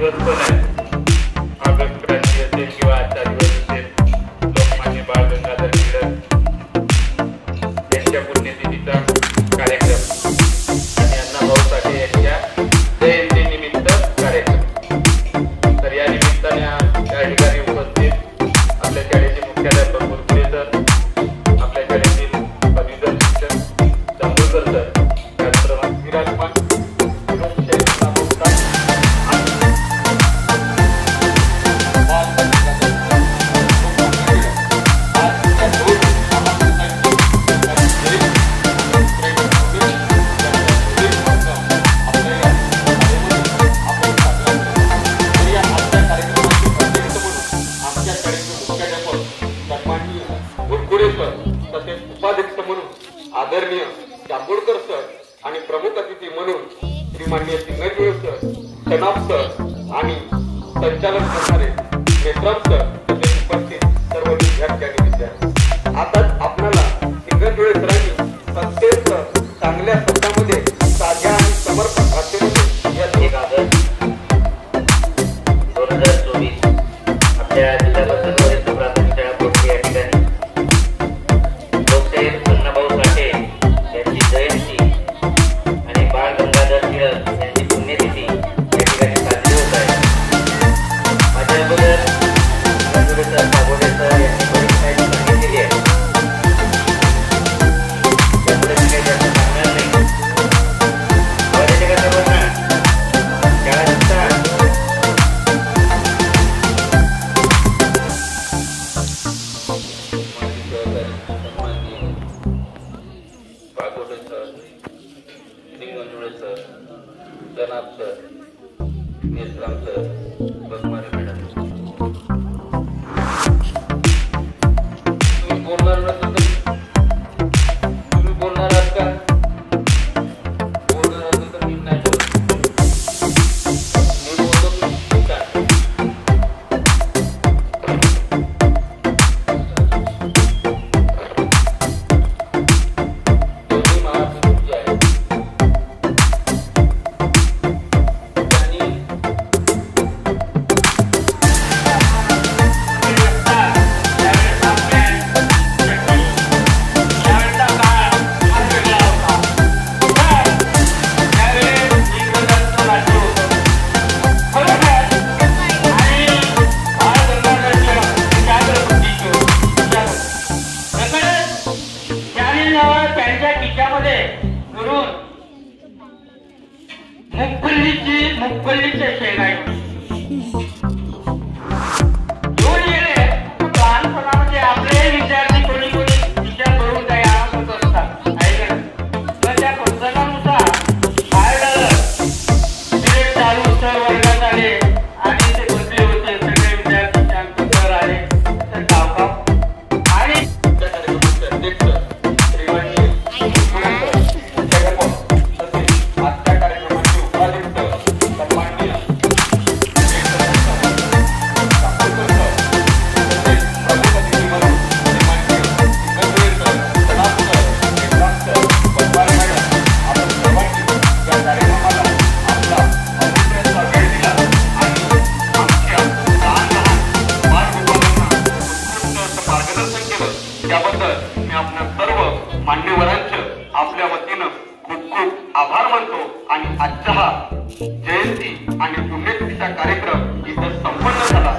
दिवस पण आहे. ऑगस्ट क्रांती असेल किंवा आजचा दिवस असेल, लोकमान्य बाळ गंगाधर टिळक यांच्या पुण्यतिथीचा कार्यक्रम आणि अण्णाभाऊ साठे यांच्या जयंतीनिमित्त कार्यक्रम. तर या निमित्ताने त्या ठिकाणी उपस्थित आपल्या शाळेचे मुख्याध्यापक गुरुकुले सर, आपल्या शाळेतील पदवीधर शिक्षक जांभूळकर सर, त्याचप्रमाणे विराजमान तसेच उपाध्यक्ष म्हणून आदरणीय जांभूळकर सर आणि प्रमुख अतिथी म्हणून श्रीमाननीय सिंगजोळे सर, शनाब सर आणि संचालन करणारे मेट्राम सर तसेच उपस्थित सर्व विद्यार्थी आणि विद्यार्थी. आताच आपल्याला सिंगजोळे सरांनी अत्यंत चांगल्या शब्दामध्ये साध्या आणि समर्पक भाषेमध्ये या 1 ऑगस्ट 2024 आपल्या जिल्हा परिषद वरिष्ठ प्राथमिक शाळा कोटी या ठिकाणी लोकशाहीर अण्णाभाऊ साठे यांची जयंती आणि बाळ गंगाधर टिळक यांची पुण्यतिथी या ठिकाणी साजरी होत आहे. माझ्या अगोदर गंगोरे सर, पागोडे सर यांनी बरीच माहिती सांगितलेली आहे. त्यामुळे मी काही जास्त सांगणार नाही. आवाज येते का सर्वांना? शाळा दिसतात? पागोडे सर, सिंगजोळे सर, जनाब sir, Meshram sir, Bagmare madam, तुम्ही बोलणार नसेल तुम्ही बोलणार आहात का? बोलणार असेल तर मी नाही बोलत. मी बोलतो तुम्ही का? दोन्ही महापुरुष जे आहेत त्यांनी त्यांच्या खिशामध्ये धरून मुगफल्लीचे शेंगायचे घेऊन गेले. लहानपणामध्ये आपले विद्यार्थी कोणी विचार करून काही आणत होत असतात. तर त्या प्रसंगानुसार काय झालं, पिरियड चालू, सर वर्गात आले आणि ते बसले होते. सगळे विद्यार्थी शांत सर आले तर गाव आणि त्या कार्यक्रमाचे अध्यक्ष श्रीमाननीय आजच्या कार्यक्रमाचे उपाध्यक्ष सन्माननीय त्याबद्दल मी आपल्या सर्व मान्यवरांचे आपल्या वतीनं खूप खूप आभार मानतो. आणि आजचा हा जयंती आणि पुण्यतिथीचा कार्यक्रम इथं संपन्न झाला.